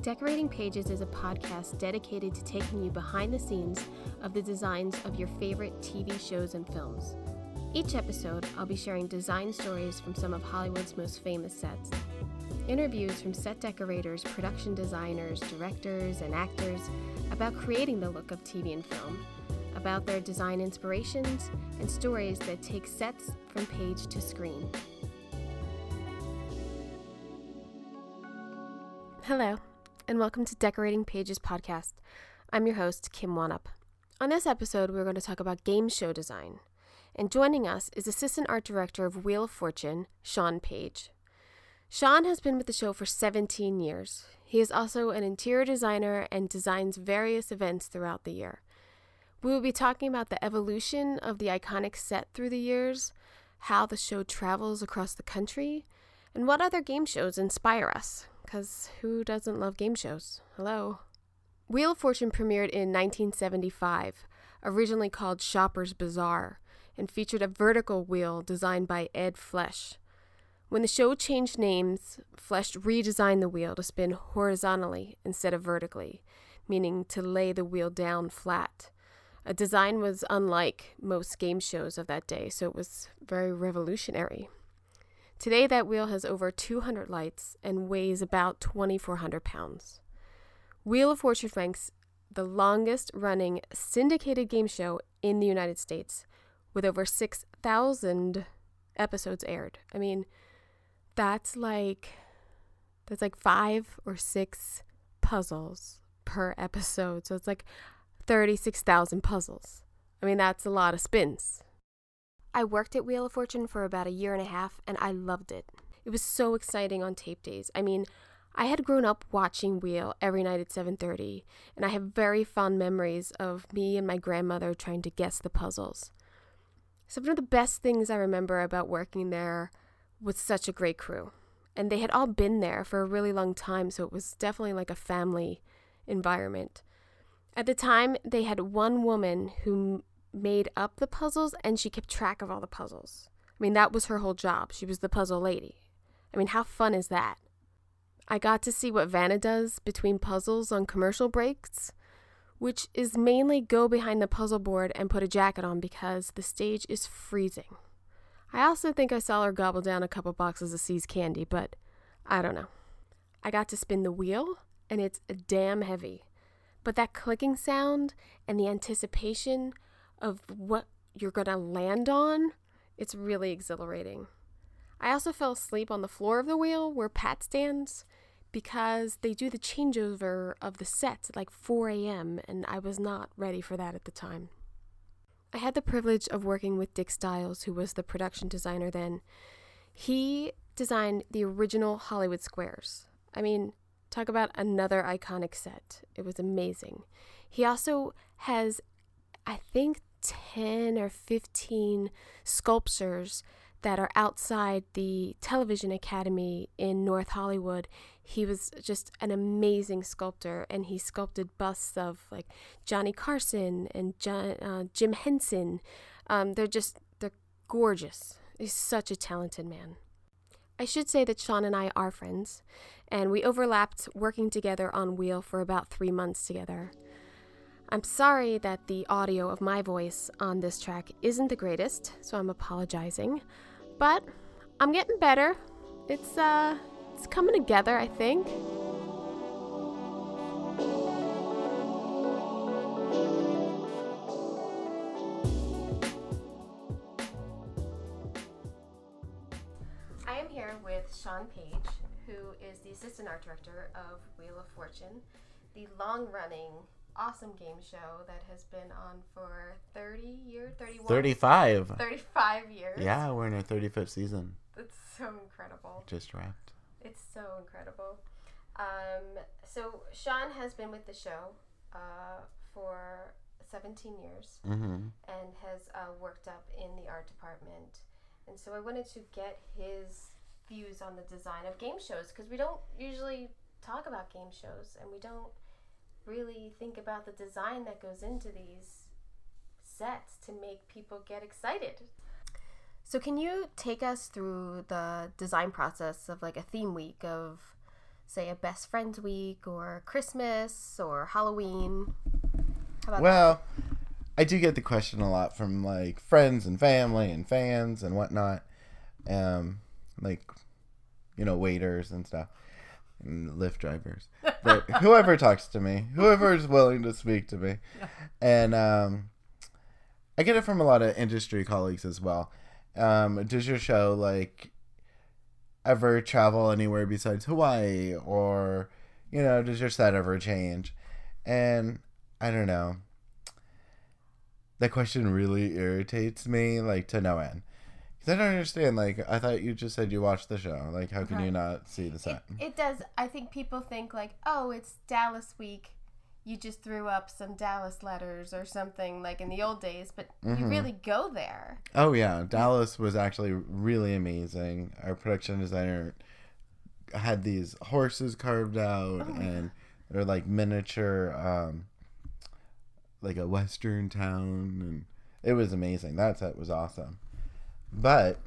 Decorating Pages is a podcast dedicated to taking you behind the scenes of the designs of your favorite TV shows and films. Each episode, I'll be sharing design stories from some of Hollywood's most famous sets. Interviews from set decorators, production designers, directors, and actors about creating the look of TV and film, about their design inspirations, and stories that take sets from page to screen. Hello, and welcome to Decorating Pages podcast. I'm your host, Kim Wanup. On this episode, we're going to talk about game show design. And joining us is Assistant Art Director of Wheel of Fortune, Shaun Page. Shaun has been with the show for 17 years. He is also an interior designer and designs various events throughout the year. We will be talking about the evolution of the iconic set through the years, how the show travels across the country, and what other game shows inspire us. Because who doesn't love game shows? Hello. Wheel of Fortune premiered in 1975, originally called Shopper's Bazaar, and featured a vertical wheel designed by Ed Flesch. When the show changed names, Flesch redesigned the wheel to spin horizontally instead of vertically, meaning to lay the wheel down flat. A design was unlike most game shows of that day, so it was very revolutionary. Today, that wheel has over 200 lights and weighs about 2,400 pounds. Wheel of Fortune ranks the longest-running syndicated game show in the United States, with over 6,000 episodes aired. I mean, that's like 5 or 6 puzzles per episode. So it's like 36,000 puzzles. I mean, that's a lot of spins. I worked at Wheel of Fortune for about a year and a half, and I loved it. It was so exciting on tape days. I mean, I had grown up watching Wheel every night at 7:30, and I have very fond memories of me and my grandmother trying to guess the puzzles. Some of the best things I remember about working there was such a great crew. And they had all been there for a really long time, so it was definitely like a family environment. At the time, they had one woman who made up the puzzles, and she kept track of all the puzzles. I mean, that was her whole job. She was the puzzle lady. I mean, how fun is that? I got to see what Vanna does between puzzles on commercial breaks, which is mainly go behind the puzzle board and put a jacket on because the stage is freezing. I also think I saw her gobble down a couple boxes of See's candy, but I don't know. I got to spin the wheel, and it's damn heavy. But that clicking sound and the anticipation of what you're going to land on, it's really exhilarating. I also fell asleep on the floor of the wheel where Pat stands because they do the changeover of the sets at like 4 a.m. and I was not ready for that at the time. I had the privilege of working with Dick Stiles, who was the production designer then. He designed the original Hollywood Squares. I mean, talk about another iconic set. It was amazing. He also has, I think, 10 or 15 sculptures that are outside the Television Academy in North Hollywood. He was just an amazing sculptor, and he sculpted busts of like Johnny Carson and Jim Henson. They're gorgeous. He's such a talented man. I should say that Shaun and I are friends, and we overlapped working together on Wheel for about 3 months together. I'm sorry that the audio of my voice on this track isn't the greatest, so I'm apologizing. But I'm getting better. It's coming together, I think. I am here with Shaun Page, who is the Assistant Art Director of Wheel of Fortune, the long-running awesome game show that has been on for 35 years. Yeah, we're in our 35th season. It's so incredible. Just wrapped. It's so incredible. So Shaun has been with the show for 17 years and has worked up in the art department. And so I wanted to get his views on the design of game shows, because we don't usually talk about game shows, and we don't really think about the design that goes into these sets to make people get excited. So can you take us through the design process of like a theme week of say, a best friends week or Christmas or Halloween? How about Well, I do get the question a lot from like friends and family and fans and whatnot. Like, waiters and stuff. And Lyft drivers. But whoever talks to me, whoever is willing to speak to me. And I get it from a lot of industry colleagues as well. Does your show like ever travel anywhere besides Hawaii, or does your set ever change? And I don't know. That question really irritates me, like, to no end. Because I don't understand. Like, I thought you just said you watched the show. Like, how can you not see the set? It does. I think people think, like, oh, it's Dallas week. You just threw up some Dallas letters or something, like in the old days. But you really go there. Oh, yeah. Dallas was actually really amazing. Our production designer had these horses carved out, and they're, like, miniature... like a western town, and it was amazing. That set was awesome. But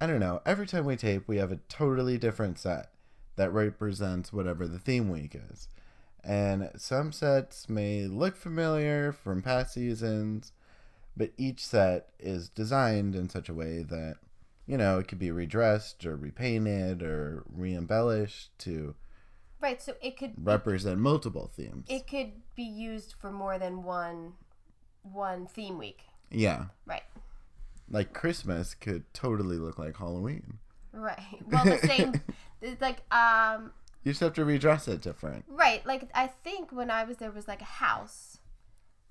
I don't know, every time we tape we have a totally different set that represents whatever the theme week is, and some sets may look familiar from past seasons, but each set is designed in such a way that it could be redressed or repainted or re-embellished to Right, so it could represent multiple themes. It could be used for more than one theme week. Yeah. Right. Like Christmas could totally look like Halloween. Right. Well, the same, like, you just have to redress it different. Right. Like, I think when I was there was like a house.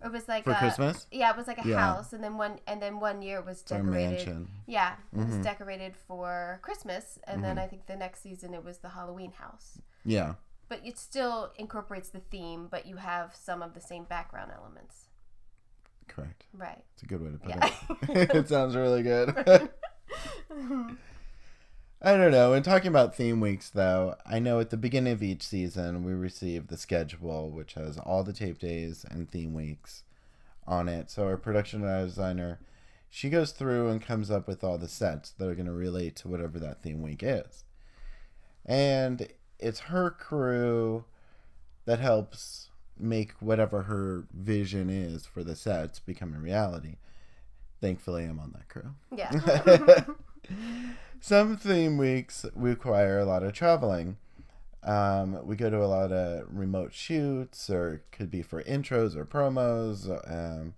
It was like for Christmas? Yeah, it was like a house, and then one year it was decorated. Or a mansion. Yeah, it was decorated for Christmas, and then I think the next season it was the Halloween house. Yeah. But it still incorporates the theme, but you have some of the same background elements. Correct. Right. It's a good way to put it. It sounds really good. I don't know. In talking about theme weeks, though, I know at the beginning of each season we receive the schedule, which has all the tape days and theme weeks on it. So our production designer, she goes through and comes up with all the sets that are going to relate to whatever that theme week is. And it's her crew that helps make whatever her vision is for the sets become a reality. Thankfully, I'm on that crew. Yeah. Some theme weeks require a lot of traveling. We go to a lot of remote shoots, or it could be for intros or promos,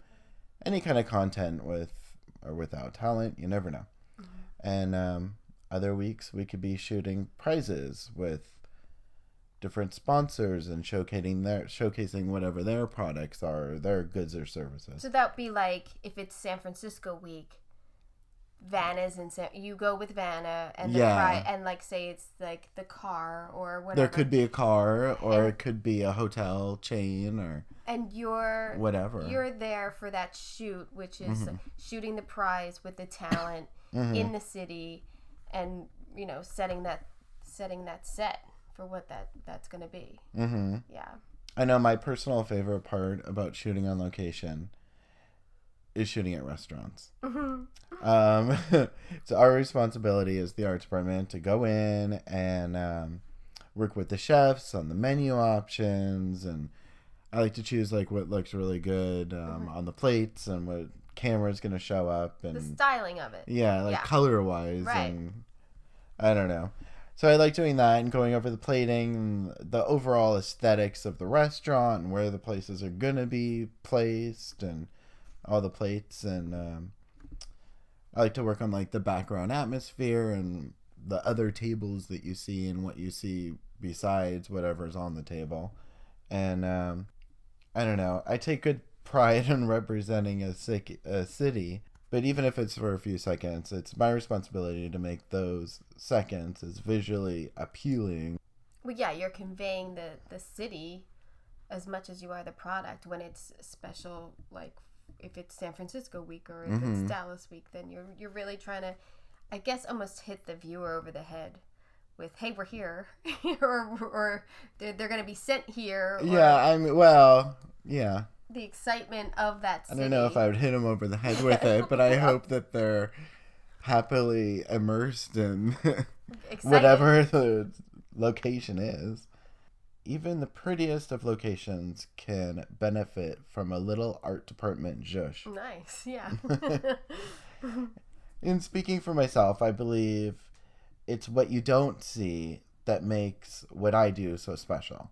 any kind of content with or without talent. You never know. And other weeks we could be shooting prizes with different sponsors and showcasing whatever their products are, their goods or services. So that would be like if it's San Francisco week, Vanna's in you go with Vanna and and like say it's like the car or whatever. There could be a car, or it could be a hotel chain, or you're whatever. You're there for that shoot, which is shooting the prize with the talent in the city, and setting that set for what that's going to be. Yeah. I know my personal favorite part about shooting on location is shooting at restaurants. It's our responsibility as the art department to go in and work with the chefs on the menu options, and I like to choose like what looks really good on the plates and what camera's going to show up, and the styling of it. Yeah, color wise, right. And I don't know. So I like doing that and going over the plating and the overall aesthetics of the restaurant and where the places are going to be placed and all the plates. And I like to work on like the background atmosphere and the other tables that you see and what you see besides whatever's on the table. And I don't know. I take good pride in representing a city. But even if it's for a few seconds, it's my responsibility to make those seconds as visually appealing. Well, yeah, you're conveying the city as much as you are the product. When it's special, like if it's San Francisco week or if it's Dallas week, then you're really trying to, I guess, almost hit the viewer over the head with, hey, we're here, or they're going to be sent here. Yeah. The excitement of that city. I don't know if I would hit them over the head with it, but I hope that they're happily immersed in whatever location is. Even the prettiest of locations can benefit from a little art department zhuzh. Nice, yeah. In speaking for myself, I believe it's what you don't see that makes what I do so special.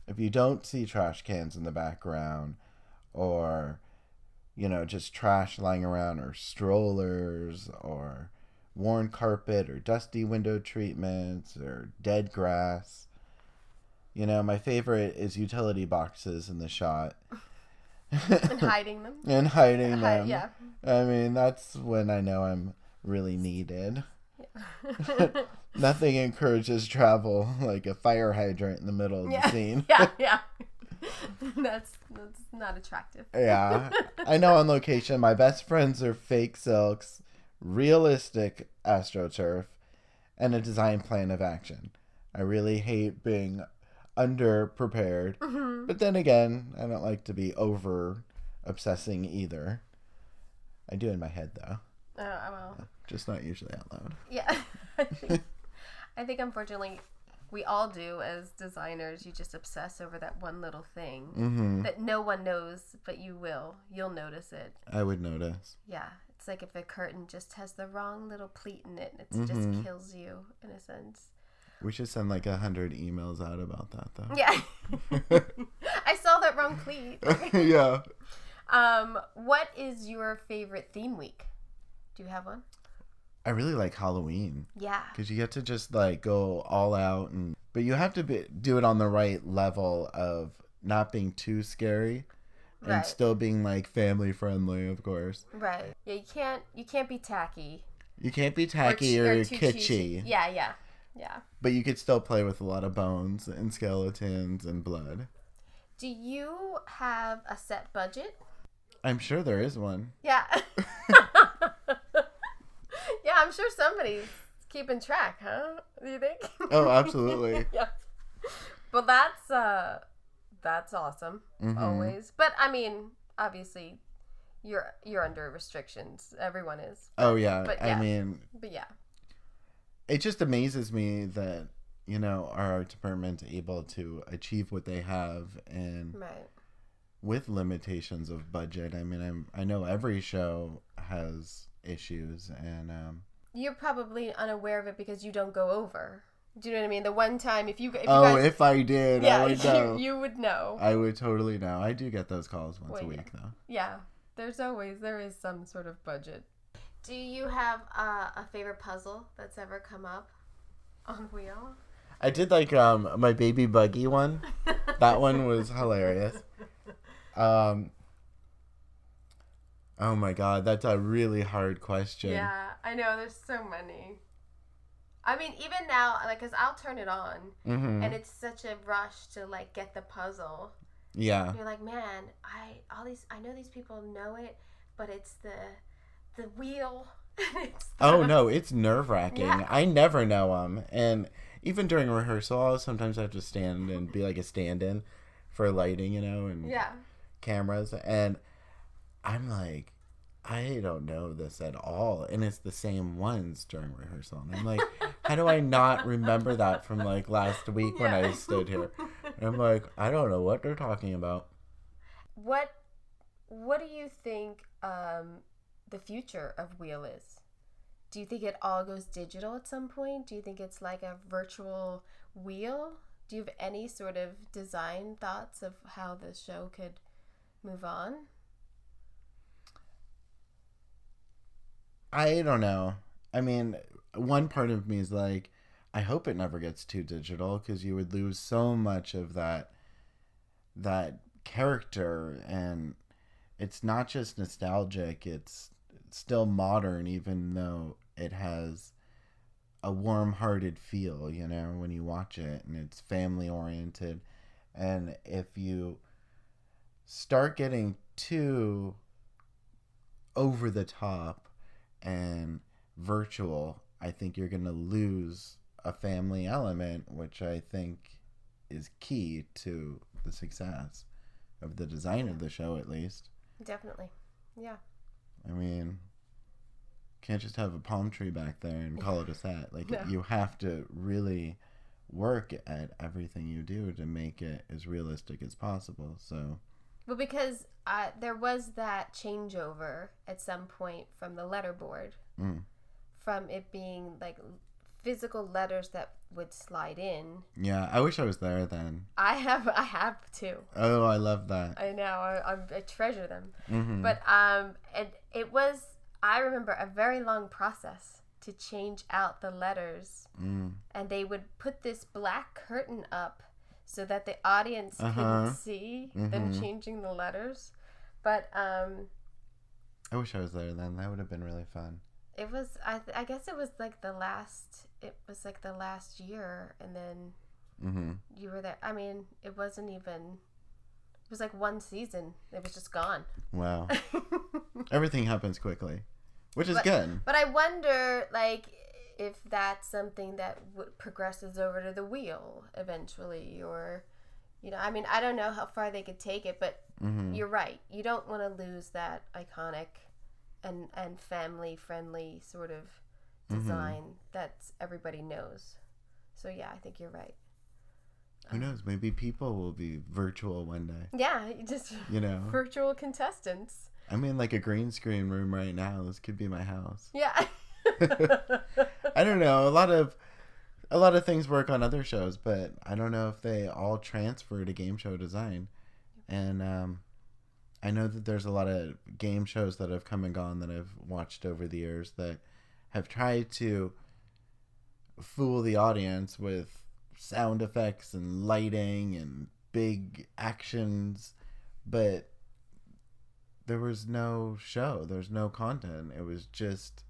If you don't see trash cans in the background, or, just trash lying around, or strollers, or worn carpet, or dusty window treatments, or dead grass. My favorite is utility boxes in the shot. And hiding them. And hiding them. Yeah. I mean, that's when I know I'm really needed. Yeah. Nothing encourages travel like a fire hydrant in the middle of the scene. Yeah. That's not attractive. Yeah. I know on location, my best friends are fake silks, realistic AstroTurf, and a design plan of action. I really hate being underprepared. Mm-hmm. But then again, I don't like to be over obsessing either. I do in my head, though. Oh, well. Just not usually out loud. Yeah. I think unfortunately we all do as designers. You just obsess over that one little thing that no one knows, but you will. You'll notice it. I would notice. Yeah. It's like if the curtain just has the wrong little pleat in it, it just kills you in a sense. We should send 100 emails out about that, though. Yeah. I saw that wrong pleat. Yeah. What is your favorite theme week? Do you have one? I really like Halloween. Yeah. Because you get to just go all out, but you have to do it on the right level of not being too scary and still being family friendly, of course. Right. Yeah, you can't be tacky. You can't be tacky or kitschy. Cheesy. Yeah. But you could still play with a lot of bones and skeletons and blood. Do you have a set budget? I'm sure there is one. Yeah. Yeah, I'm sure somebody's keeping track, huh? Do you think? Oh, absolutely. Yeah. Well, that's awesome. Always. But I mean, obviously, you're under restrictions. Everyone is. Oh yeah. But yeah. It just amazes me that our art department's able to achieve what they have, and with limitations of budget. I mean, I know every show has issues, and you're probably unaware of it because you don't go over. Do you know what I mean? The one time if you guys, if I did, I would know. You would know. I would totally know. I do get those calls once a week, though. Yeah, there is some sort of budget. Do you have a favorite puzzle that's ever come up on Wheel? I did my baby buggy one. That one was hilarious. Oh my god, that's a really hard question. Yeah, I know. There's so many. I mean, even now, because I'll turn it on, and it's such a rush to get the puzzle. Yeah. And you're like, man, I know these people know it, but it's the wheel. Oh no, it's nerve-wracking. Yeah. I never know them, and even during rehearsal, sometimes I have to stand and be a stand-in for lighting, and cameras, and I'm like, I don't know this at all, and it's the same ones during rehearsal, and I'm like, how do I not remember that from last week when I stood here? And I'm like, I don't know what they're talking about. What do you think the future of Wheel is? Do you think it all goes digital at some point? Do you think it's like a virtual wheel? Do you have any sort of design thoughts of how the show could move on? I don't know. I mean, one part of me is I hope it never gets too digital, because you would lose so much of that character, and it's not just nostalgic, it's still modern, even though it has a warm-hearted feel, when you watch it, and it's family-oriented. And if you start getting too over the top and virtual, I think you're going to lose a family element, which I think is key to the success of the design of the show, at least. Definitely. Yeah. I mean, can't just have a palm tree back there and call it a set. No. You have to really work at everything you do to make it as realistic as possible. So, well, because there was that changeover at some point from the letterboard, from it being like physical letters that would slide in. Yeah, I wish I was there then. I have too. Oh, I love that. I know. I treasure them. Mm-hmm. But it was, I remember, a very long process to change out the letters. And they would put this black curtain up so that the audience couldn't see them changing the letters. But I wish I was there then. That would have been really fun. It was, I guess it was like the last year, and then you were there. I mean, it was like one season. It was just gone. Wow. Everything happens quickly, which is good. But I wonder, like, if that's something that progresses over to the wheel eventually, or, you know, I mean, I don't know how far they could take it, but you're right. You don't want to lose that iconic and family-friendly sort of design that everybody knows. So, yeah, I think you're right. Who knows? Maybe people will be virtual one day. Yeah, just, you know, virtual contestants. I'm in like a green screen room right now. This could be my house. Yeah. I don't know. A lot of things work on other shows, but I don't know if they all transfer to game show design. And I know that there's a lot of game shows that have come and gone that I've watched over the years that have tried to fool the audience with sound effects and lighting and big actions, but there was no show. There's no content. It was just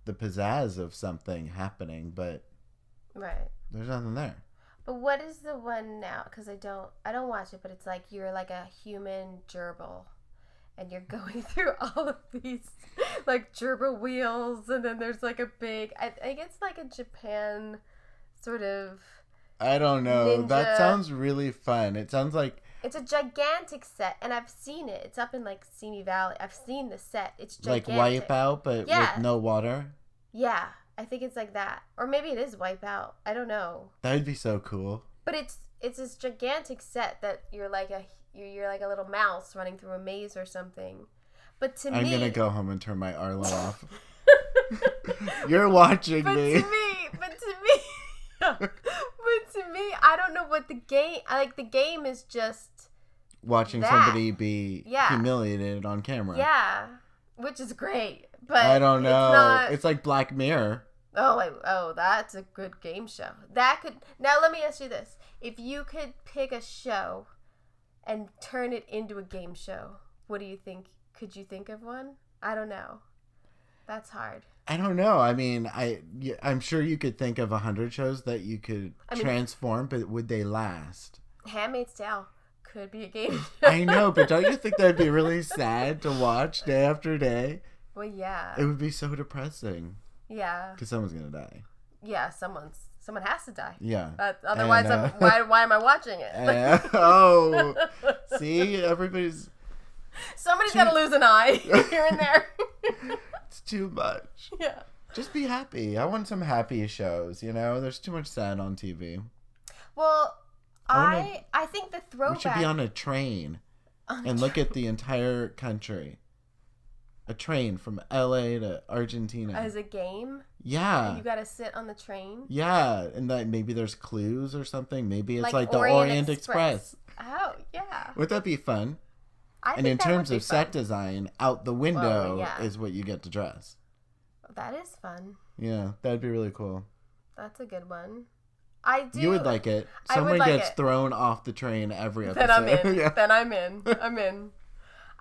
the pizzazz of something happening, but there's nothing there. But what is the one now? Because I don't watch it, but it's like you're like a human gerbil, and you're going through all of these like gerbil wheels, and then there's like a big, I think it's like a Japan sort of, I don't know. Ninja. That sounds really fun. It sounds like it's a gigantic set, and I've seen it. It's up in like Simi Valley. I've seen the set. It's gigantic. Like Wipeout, but with no water. Yeah. I think it's like that. Or maybe it is Wipeout. I don't know. That would be so cool. But it's this gigantic set that you're like a little mouse running through a maze or something. But to me, I'm gonna go home and turn my Arlo off. You're watching me. But to me, I don't know what the game. The game is just watching somebody be humiliated on camera. Yeah, which is great. But I don't know. It's like Black Mirror. Oh, that's a good game show. Now let me ask you this. If you could pick a show and turn it into a game show, what do you think? Could you think of one? I don't know. That's hard. I don't know. I mean, I'm sure you could think of 100 shows that you could transform, but would they last? Handmaid's Tale could be a game show. I know, but don't you think that'd be really sad to watch day after day? Well, yeah. It would be so depressing. Yeah. Because someone's going to die. Yeah, someone has to die. Yeah. Otherwise, why am I watching it? See? Somebody's got to lose an eye here and there. It's too much. Yeah. Just be happy. I want some happy shows, you know? There's too much sad on TV. Well, I think the throwback... We should be on a train and look at the entire country. A train from LA to Argentina. As a game? Yeah. And you gotta sit on the train? Yeah. And that maybe there's clues or something. Maybe it's like the Orient Express. Oh, yeah. Would that be fun? And in terms of set design, out the window is what you get to dress. That is fun. Yeah, that'd be really cool. That's a good one. I do. You would like it. Someone gets thrown off the train every episode. Then I'm in. Yeah. Then I'm in.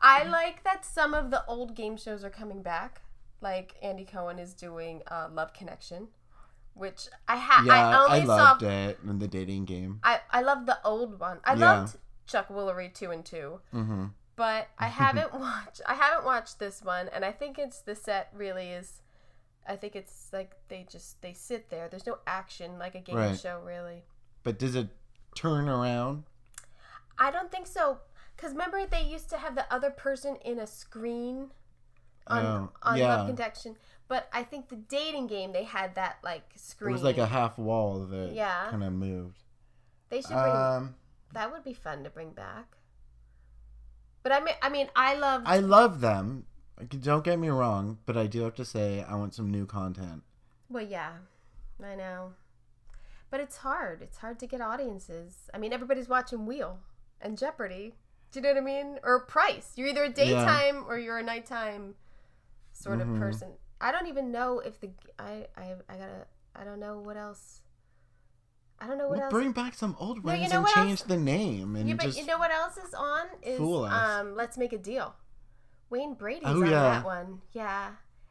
I like that some of the old game shows are coming back. Like Andy Cohen is doing Love Connection, which I loved it in the dating game. I loved the old one. I loved Chuck Woolery 2 and 2. Mm-hmm. But I haven't watched this one, and I think the set really is. I think it's like they sit there. There's no action like a game show really. But does it turn around? I don't think so. Because remember, they used to have the other person in a screen on Love Connection. But I think the dating game, they had that, like, screen. It was like a half wall that kind of moved. They should bring... that would be fun to bring back. But I mean, I love them. Don't get me wrong, but I do have to say I want some new content. Well, yeah. I know. But it's hard. It's hard to get audiences. I mean, everybody's watching Wheel and Jeopardy. Do you know what I mean? Or Price. You're either a daytime or you're a nighttime sort of person. I don't even know if I don't know what else. I don't know what else. Bring back some old ones and change the name. And but you know what else is on? Is fool us. Let's Make a Deal. Wayne Brady's on that one. Yeah.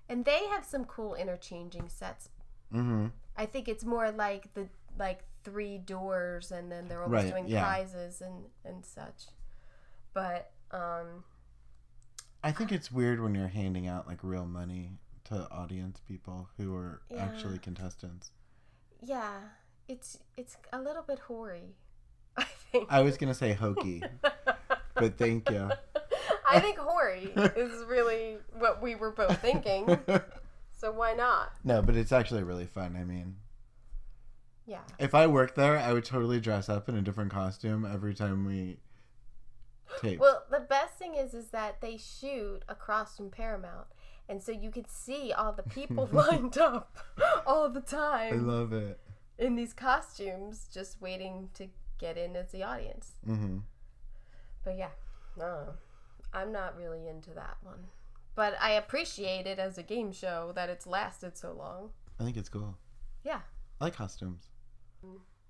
And they have some cool interchanging sets. Mm-hmm. I think it's more like the 3 doors, and then they're always doing prizes and such. But I think it's weird when you're handing out like real money to audience people who are actually contestants. Yeah. It's a little bit hoary, I think. I was gonna say hokey, but thank you. I think hoary is really what we were both thinking. So why not? No, but it's actually really fun. I mean, yeah. If I worked there, I would totally dress up in a different costume every time we tape. Well, the best thing is that they shoot across from Paramount, and so you could see all the people lined up all the time. I love it. In these costumes, just waiting to get in as the audience. Mm-hmm. But yeah, no, I'm not really into that one. But I appreciate it as a game show that it's lasted so long. I think it's cool. Yeah. I like costumes.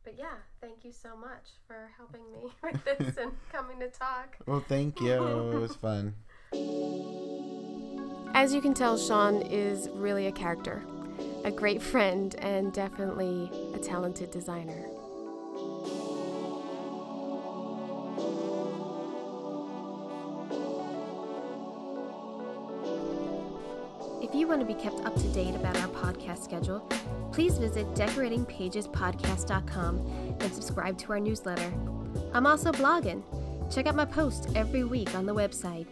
But yeah, thank you so much for helping me with this and coming to talk. Well, thank you. It was fun. As you can tell, Shaun is really a character, a great friend, and definitely a talented designer. If you want to be kept up to date about our podcast schedule, please visit decoratingpagespodcast.com and subscribe to our newsletter. I'm also blogging. Check out my posts every week on the website.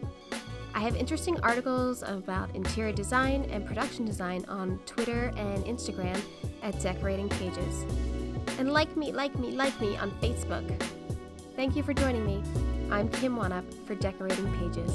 I have interesting articles about interior design and production design on Twitter and Instagram at Decorating Pages. And like me on Facebook. Thank you for joining me. I'm Kim Wanup for Decorating Pages.